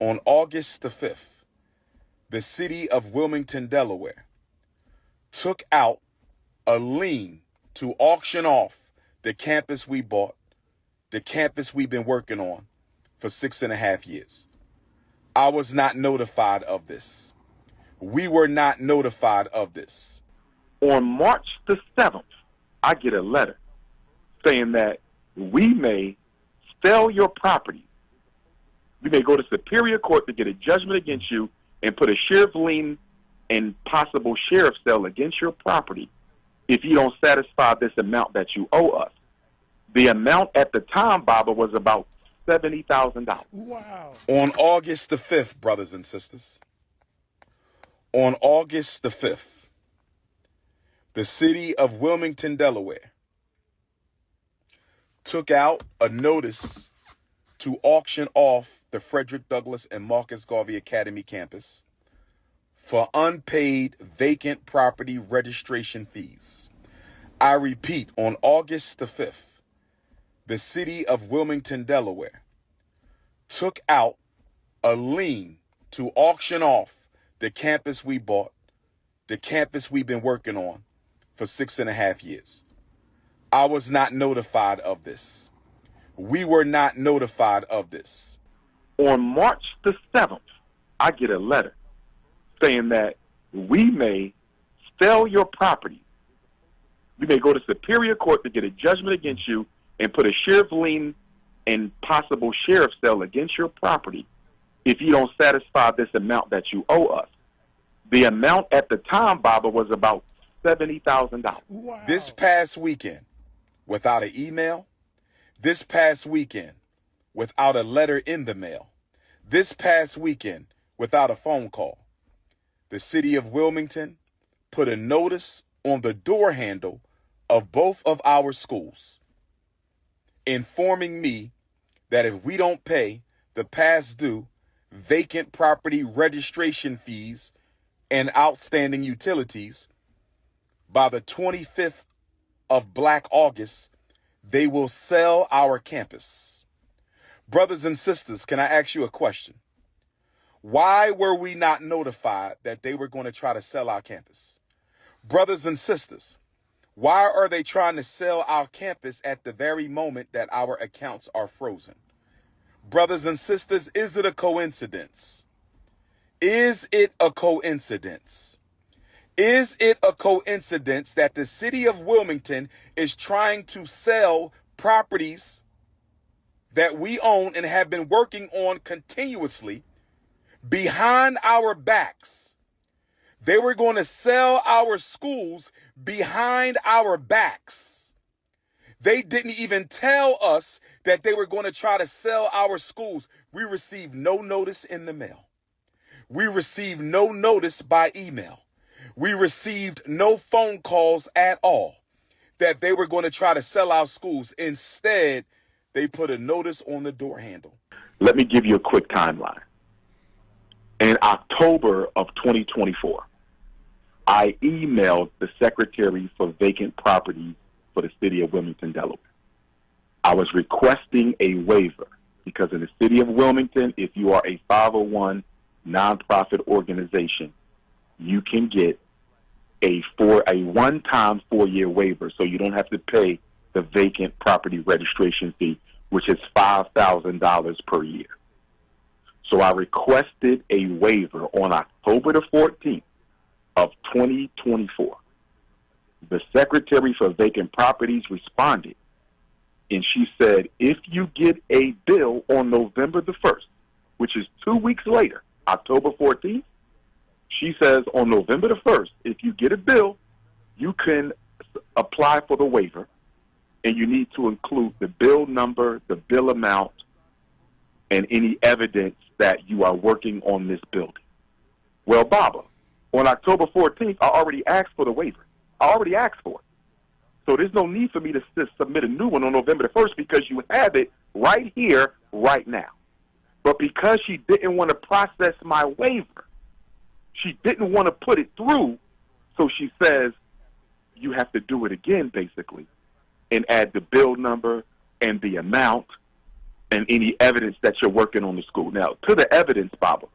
On August the 5th, the city of Wilmington, Delaware, took out a lien to auction off the campus we bought, the campus we've been working on for 6.5 years. I was not notified of this. We were not notified of this. On March the 7th, I get a letter saying that we may sell your property. We may go to Superior Court to get a judgment against you and put a sheriff lien and possible sheriff sale against your property if you don't satisfy this amount that you owe us. The amount at the time, Baba, was about $70,000. Wow. On August the 5th, brothers and sisters, on August the 5th, the city of Wilmington, Delaware, took out a notice to auction off the Frederick Douglass and Marcus Garvey Academy campus for unpaid vacant property registration fees. I repeat, on August the 5th, the city of Wilmington, Delaware, took out a lien to auction off the campus we bought, the campus we've been working on for 6.5 years. I was not notified of this. We were not notified of this. On March the 7th, I get a letter saying that we may sell your property. We may go to Superior Court to get a judgment against you and put a sheriff lien and possible sheriff sale against your property if you don't satisfy this amount that you owe us. The amount at the time, Baba, was about $70,000. Wow. This past weekend, without an email, this past weekend, without a letter in the mail, this past weekend, without a phone call, the city of Wilmington put a notice on the door handle of both of our schools, informing me that if we don't pay the past due vacant property registration fees and outstanding utilities by the 25th of Black August, they will sell our campus. Brothers and sisters, can I ask you a question? Why were we not notified that they were going to try to sell our campus? Brothers and sisters, why are they trying to sell our campus at the very moment that our accounts are frozen? Brothers and sisters, is it a coincidence? Is it a coincidence? Is it a coincidence that the city of Wilmington is trying to sell properties that we own and have been working on continuously behind our backs? They were going to sell our schools behind our backs. They didn't even tell us that they were going to try to sell our schools. We received no notice in the mail. We received no notice by email. We received no phone calls at all that they were going to try to sell our schools. Instead, they put a notice on the door handle. Let me give you a quick timeline. In October of 2024, I emailed the Secretary for Vacant Property for the city of Wilmington, Delaware. I was requesting a waiver because in the city of Wilmington, if you are a 501 nonprofit organization, you can get a one-time 4-year waiver, so you don't have to pay the vacant property registration fee, which is $5,000 per year. So I requested a waiver on October the 14th of 2024. The Secretary for Vacant Properties responded, and she said, if you get a bill on November the 1st, which is 2 weeks later, October 14th, she says on November the 1st, if you get a bill, you can apply for the waiver, and you need to include the bill number, the bill amount, and any evidence that you are working on this building. Well, Baba, on October 14th, I already asked for the waiver. I already asked for it. So there's no need for me to submit a new one on November the 1st because you have it right here, right now. But because she didn't want to process my waiver, she didn't want to put it through, so she says you have to do it again, basically, and add the bill number and the amount and any evidence that you're working on the school. Now, to the evidence, Baba,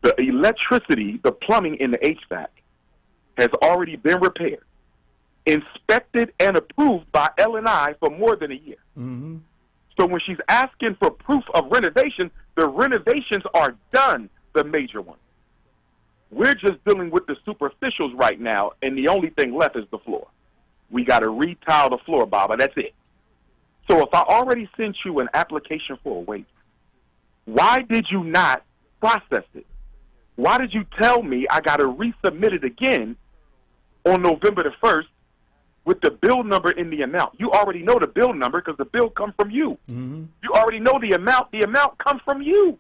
the electricity, the plumbing in the HVAC has already been repaired, inspected, and approved by L&I for more than a year. Mm-hmm. So when she's asking for proof of renovation, the renovations are done, the major ones. We're just dealing with the superficials right now, and the only thing left is the floor. We got to retile the floor, Baba. That's it. So if I already sent you an application for a waiver, why did you not process it? Why did you tell me I got to resubmit it again on November the 1st with the bill number in the amount? You already know the bill number because the bill comes from you. Mm-hmm. You already know the amount. The amount comes from you.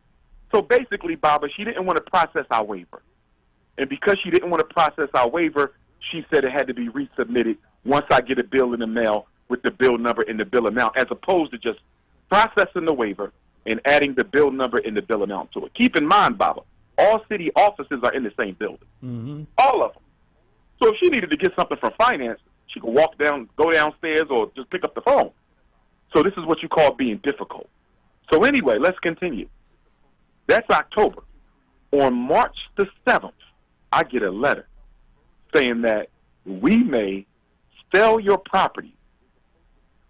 So basically, Baba, she didn't want to process our waiver. And because she didn't want to process our waiver, she said it had to be resubmitted once I get a bill in the mail with the bill number and the bill amount, as opposed to just processing the waiver and adding the bill number and the bill amount to it. Keep in mind, Baba, all city offices are in the same building. Mm-hmm. All of them. So if she needed to get something from finance, she could go downstairs or just pick up the phone. So this is what you call being difficult. So anyway, let's continue. That's October. On March the 7th, I get a letter saying that we may sell your property.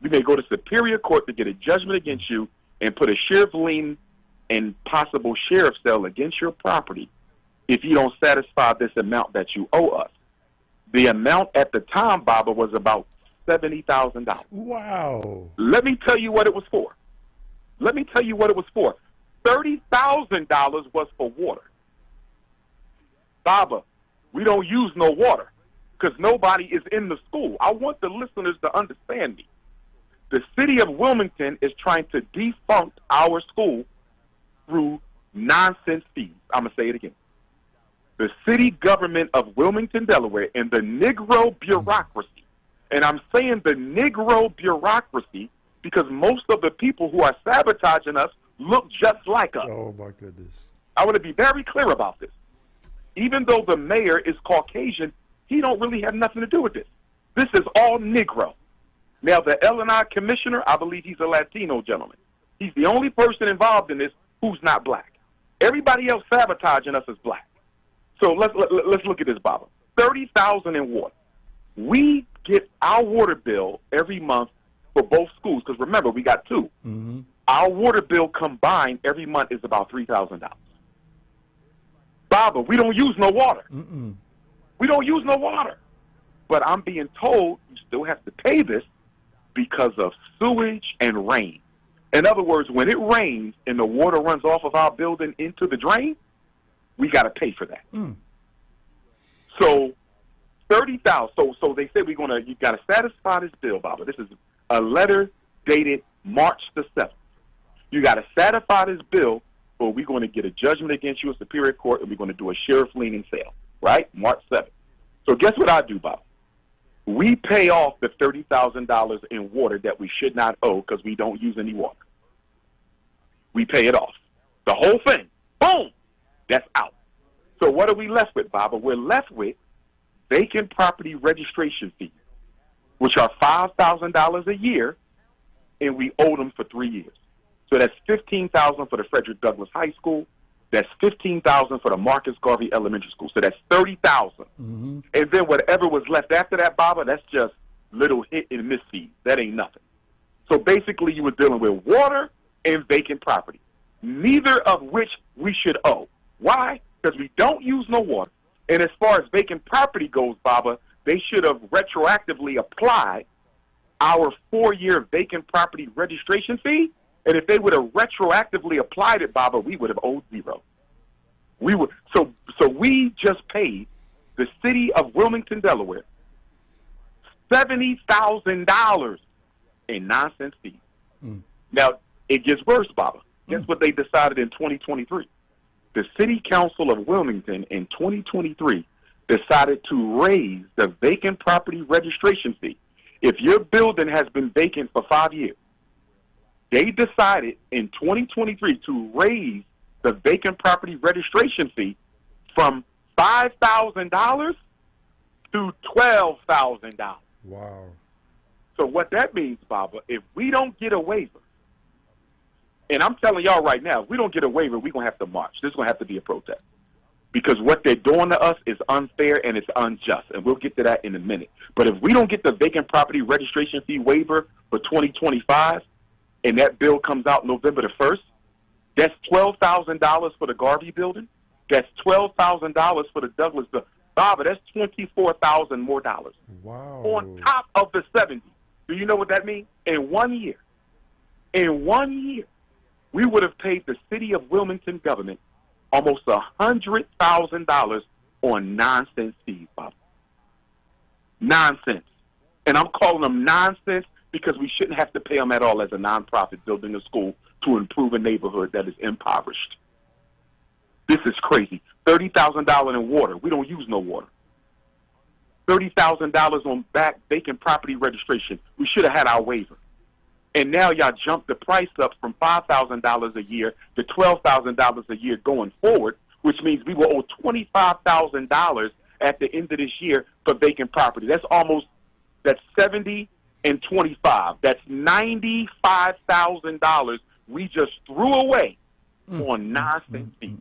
We may go to Superior Court to get a judgment against you and put a sheriff lien and possible sheriff sale against your property if you don't satisfy this amount that you owe us. The amount at the time, Baba, was about $70,000. Wow. Let me tell you what it was for. $30,000 was for water. Baba, we don't use no water because nobody is in the school. I want the listeners to understand me. The city of Wilmington is trying to defunct our school through nonsense fees. I'm going to say it again. The city government of Wilmington, Delaware, and the Negro bureaucracy, and I'm saying the Negro bureaucracy because most of the people who are sabotaging us look just like us. Oh, my goodness. I want to be very clear about this. Even though the mayor is Caucasian, he don't really have nothing to do with this. This is all Negro. Now, the L&I commissioner, I believe he's a Latino gentleman. He's the only person involved in this who's not black. Everybody else sabotaging us is black. So let's look at this, Baba. $30,000 in water. We get our water bill every month for both schools, because remember, we got two. Mm-hmm. Our water bill combined every month is about $3,000. Baba, we don't use no water. Mm-mm. We don't use no water. But I'm being told you still have to pay this because of sewage and rain. In other words, when it rains and the water runs off of our building into the drain, we got to pay for that. Mm. So $30,000. So they say you got to satisfy this bill, Baba. This is a letter dated March the 7th. You got to satisfy this bill, or we're going to get a judgment against you in Superior Court, and we're going to do a sheriff lien and sale, right? March 7th. So guess what I do, Bob? We pay off the $30,000 in water that we should not owe because we don't use any water. We pay it off. The whole thing. Boom! That's out. So what are we left with, Baba? We're left with vacant property registration fees, which are $5,000 a year, and we owe them for 3 years. So that's $15,000 for the Frederick Douglass High School. That's $15,000 for the Marcus Garvey Elementary School. So that's $30,000. Mm-hmm. And then whatever was left after that, Baba, that's just little hit and miss fees. That ain't nothing. So basically, you were dealing with water and vacant property, neither of which we should owe. Why? Because we don't use no water. And as far as vacant property goes, Baba, they should have retroactively applied our 4-year vacant property registration fee. And if they would have retroactively applied it, Baba, we would have owed zero. So we just paid the city of Wilmington, Delaware, $70,000 in nonsense fees. Mm. Now, it gets worse, Baba. Guess what they decided in 2023? The City Council of Wilmington in 2023 decided to raise the vacant property registration fee. If your building has been vacant for 5 years, they decided in 2023 to raise the vacant property registration fee from $5,000 to $12,000. Wow. So what that means, Baba, if we don't get a waiver And I'm telling y'all right now, if we don't get a waiver, we're going to have to march. This is going to have to be a protest. Because what they're doing to us is unfair and it's unjust. And we'll get to that in a minute. But if we don't get the vacant property registration fee waiver for 2025, and that bill comes out November the 1st, that's $12,000 for the Garvey building. That's $12,000 for the Douglas building. Baba, that's $24,000 more dollars. Wow. On top of the 70. Do you know what that means? In 1 year, we would have paid the city of Wilmington government almost $100,000 on nonsense fees, Baba. Nonsense. And I'm calling them nonsense because we shouldn't have to pay them at all as a nonprofit building a school to improve a neighborhood that is impoverished. This is crazy. $30,000 in water. We don't use no water. $30,000 on back vacant property registration. We should have had our waiver. And now y'all jumped the price up from $5,000 a year to $12,000 a year going forward, which means we will owe $25,000 at the end of this year for vacant property. That's 70 and 25. That's $95,000 we just threw away on nonsense fees.